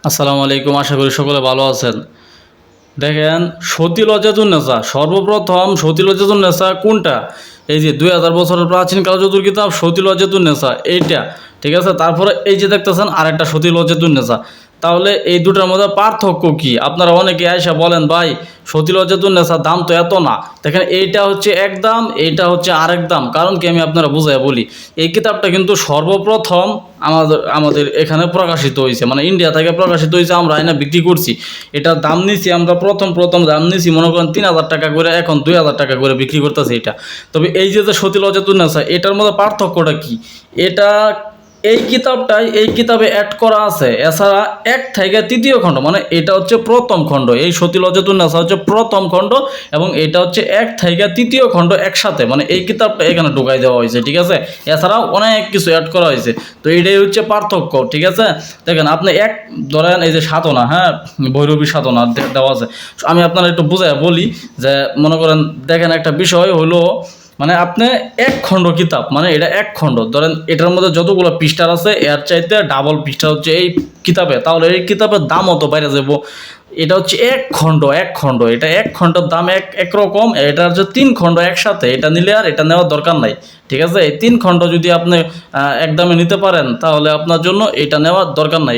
আসসালামু আলাইকুম। আশা করি সকলে ভালো আছেন। দেখেন, সতী লজ্জাতুন্নেসা, সর্বপ্রথম সতী লজ্জাতুন্নেসা কোনটা? এই যে 2000 বছরের প্রাচীন কালচতুর কিতাব সতী লজ্জাতুন্নেসা এইটা, ঠিক আছে। তারপরে এই যে দেখতেছেন আরেকটা সতী লজ্জাতুন্নেসা। তাহলে এই দুটার মধ্যে পার্থক্য কি? আপনারা অনেকে আয়সা বলেন ভাই সতী লজ্জাতুন্নেসার দাম তো এত না। দেখেন, এইটা হচ্ছে এক দাম, এইটা হচ্ছে আরেক দাম। কারণ কি আমি আপনারা বুঝাই বলি। এই কিতাবটা কিন্তু সর্বপ্রথম আমাদের এখানে প্রকাশিত হয়েছে, মানে ইন্ডিয়া থেকে প্রকাশিত হয়েছে। আমরা আইনা বিক্রি করছি। এটার দাম নিছি আমরা প্রথম দাম নিছি মনে করেন 3000 টাকা করে, এখন 2000 টাকা করে বিক্রি করতেছে এটা। তবে এই যে সতী লজ্জাতুন্নেসা, এটার মধ্যে পার্থক্যটা কি? এটা এই কিতাবে অ্যাড করা আছে। এছাড়া 1 থেকে 3য় খণ্ড, মানে এটা হচ্ছে প্রথম খণ্ড। এই সতী লজ্জাতুন্নেসা হচ্ছে প্রথম খণ্ড এবং এটা হচ্ছে 1 থেকে 3য় খণ্ড একসাথে, মানে এই কিতাবটা এখানে ঢুকাই দেওয়া হয়েছে, ঠিক আছে। এছাড়াও অনেক কিছু অ্যাড করা হয়েছে। তো এটাই হচ্ছে পার্থক্য, ঠিক আছে। দেখেন, আপনি ধরেন এই যে সাধনা, হ্যাঁ, ভৈরবী সাধনা দেওয়া আছে। আমি আপনারা একটু বুঝাই বলি যে মনে করেন, দেখেন একটা বিষয় হলো, মানে আপনি 1 খণ্ড কিতাব, মানে এটা 1 খণ্ড ধরেন, এটার মধ্যে যতগুলো পৃষ্ঠার আছে এর চাইতে ডাবল পৃষ্ঠা হচ্ছে এই কিতাবে। তাহলে এই কিতাবের দাম অত বাইরে যাব। এটা হচ্ছে 1 খণ্ড, এটা 1 খণ্ডের দাম একরকম। এটা হচ্ছে 3 খণ্ড একসাথে, এটা নিলে আর এটা নেওয়ার দরকার নাই, ঠিক আছে। এই 3 খণ্ড যদি আপনি একদমে নিতে পারেন তাহলে আপনার জন্য এটা নেওয়ার দরকার নাই।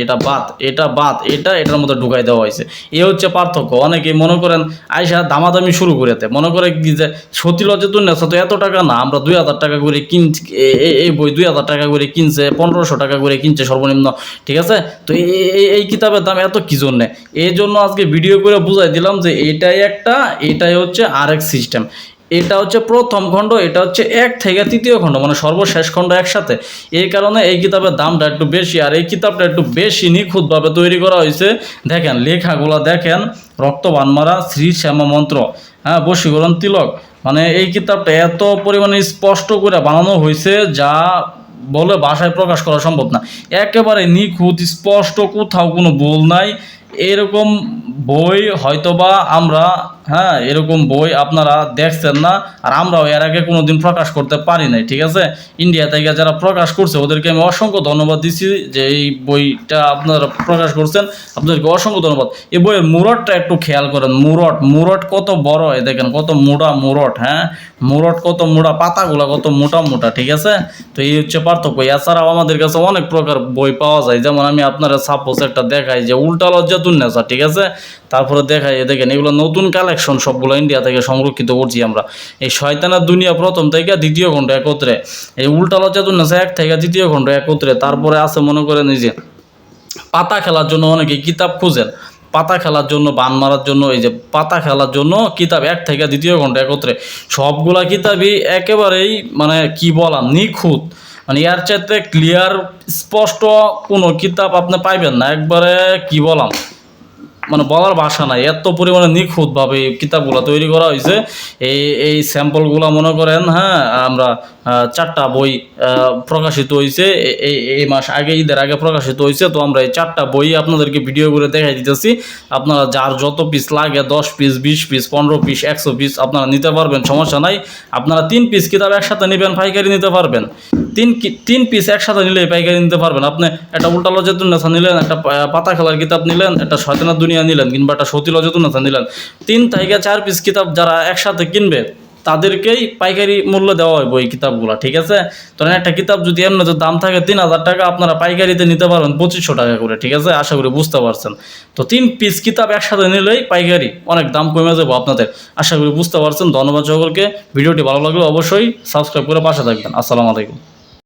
এটার মধ্যে ঢুকাই দেওয়া হয়েছে। এ হচ্ছে পার্থক্য। অনেকেই মনে করেন আয়সা দামাদামি শুরু করেতে, মনে করে কি যে সতী লজ্জাতুন্নেসা তো এত টাকা না, আমরা 2000 টাকা করে কিনছি, এই বই 2000 টাকা করে কিনছে, 1500 টাকা করে কিনছে সর্বনিম্ন, ঠিক আছে। তো এই কিতাবের দাম এত কি জন্যে? এই জন্য আজকে ভিডিও করে বুঝাই দিলাম যে এটাই হচ্ছে আরেক সিস্টেম। এটা হচ্ছে প্রথম খণ্ড, এটা হচ্ছে 1 থেকে 3য় খণ্ড, মানে সর্বশেষ খণ্ড একসাথে। এই কারণে এই কিতাবের দামটা একটু বেশি, আর এই কিতাবটা একটু বেশি নিখুঁতভাবে তৈরি করা হয়েছে। দেখেন লেখাগুলো দেখেন, রক্তবান মারা, শ্রী শ্যামা মন্ত্র, হ্যাঁ, বশীকরণ তিলক। মানে এই কিতাবটা এত পরিমাণে স্পষ্ট করে বানানো হয়েছে যা বলে ভাষায় প্রকাশ করা সম্ভব না। একেবারে নিখুঁত স্পষ্ট, কোথাও কোনো ভুল নাই। এরকম বই হয়তোবা আমরা, হ্যাঁ, এরকম বই আপনারা দেখছেন না, আর আমরাও এর আগে কোনো দিন প্রকাশ করতে পারি নাই, ঠিক আছে। ইন্ডিয়া থেকে যারা প্রকাশ করছে ওদেরকে আমি অসংখ্য ধন্যবাদ দিচ্ছি যে এই বইটা আপনারা প্রকাশ করছেন, আপনাদেরকে অসংখ্য ধন্যবাদ। এই বইয়ের মুরটটা একটু খেয়াল করেন, মুরট কত বড় হয়, দেখেন কত মোটা মুরট, হ্যাঁ, মুরট কত মোটা, পাতাগুলো কত মোটা মোটা, ঠিক আছে। তো এই হচ্ছে পার্থক্য। এছাড়াও আমাদের কাছে অনেক প্রকার বই পাওয়া যায়, যেমন আমি আপনারা সাপোজ একটা দেখাই যে উল্টা লজ্জাতুন্নেসা, ঠিক আছে। তারপরে দেখাই, দেখেন এগুলো নতুন কালেকশন, সবগুলো ইন্ডিয়া থেকে সংরক্ষিত করছি আমরা। এই শয়তানের দুনিয়া প্রথম থেকে 2য় খণ্ড একত্রে, এই উল্টা লজ্জাতুন্নেসা 1 থেকে 3য় খণ্ড একত্রে। তারপরে আছে মনে করেন এই যে পাতা খেলার জন্য অনেকে কিতাব খুঁজেন, পাতা খেলার জন্য, বান মারার জন্য, এই যে পাতা খেলার জন্য কিতাব 1 থেকে 2য় খণ্ড একত্রে। সবগুলা কিতাবই একেবারেই মানে কি বললাম, নিখুঁত। মানে এর চাইতে ক্লিয়ার স্পষ্ট কোনো কিতাব আপনি পাইবেন না। একবারে কি বললাম, মানে বলার ভাষা নাই, এত পরিমাণে নিখুঁতভাবে এই কিতাবগুলো তৈরি করা হয়েছে। এই স্যাম্পলগুলো মনে করেন, হ্যাঁ, আমরা 4টা বই প্রকাশিত হয়েছে এই মাস আগে, ঈদের আগে প্রকাশিত হয়েছে। তো আমরা এই 4টা বই আপনাদেরকে ভিডিও করে দেখাই দিতেছি। আপনারা যার যত পিস লাগে, 10 পিস, 20 পিস, 15 পিস, 100 পিস আপনারা নিতে পারবেন, সমস্যা নাই। আপনারা 3 পিস কিতাব একসাথে নেবেন, পাইকারি নিতে পারবেন। 3 পিস একসাথে নিলে পাইকারি নিতে পারবেন। আপনি একটা উল্টা লজ্জাতুন্নেসা নিলেন, একটা পাতা খেলার কিতাব নিলেন, একটা শয়তানের দুনিয়া নিলেন, কিংবা একটা সতী লজ্জাতুন্নেসা নিলেন। 3 থেকে 4 পিস কিতাব যারা একসাথে কিনবে তাদেরকেই পাইকারি মূল্য দেওয়া হয় এই কিতাবগুলো, ঠিক আছে। ধরেন একটা কিতাব যদি এমনিতে দাম থাকে 3000 টাকা, আপনারা পাইকারিতে নিতে পারবেন 2500 টাকা করে, ঠিক আছে। আশা করি বুঝতে পারছেন। তো 3 পিস কিতাব একসাথে নিলেই পাইকারি অনেক দাম কমে যাবো আপনাদের, আশা করি বুঝতে পারছেন। ধন্যবাদ সকলকে। ভিডিওটি ভালো লাগলে অবশ্যই সাবস্ক্রাইব করে পাশে থাকবেন। আসসালামু আলাইকুম।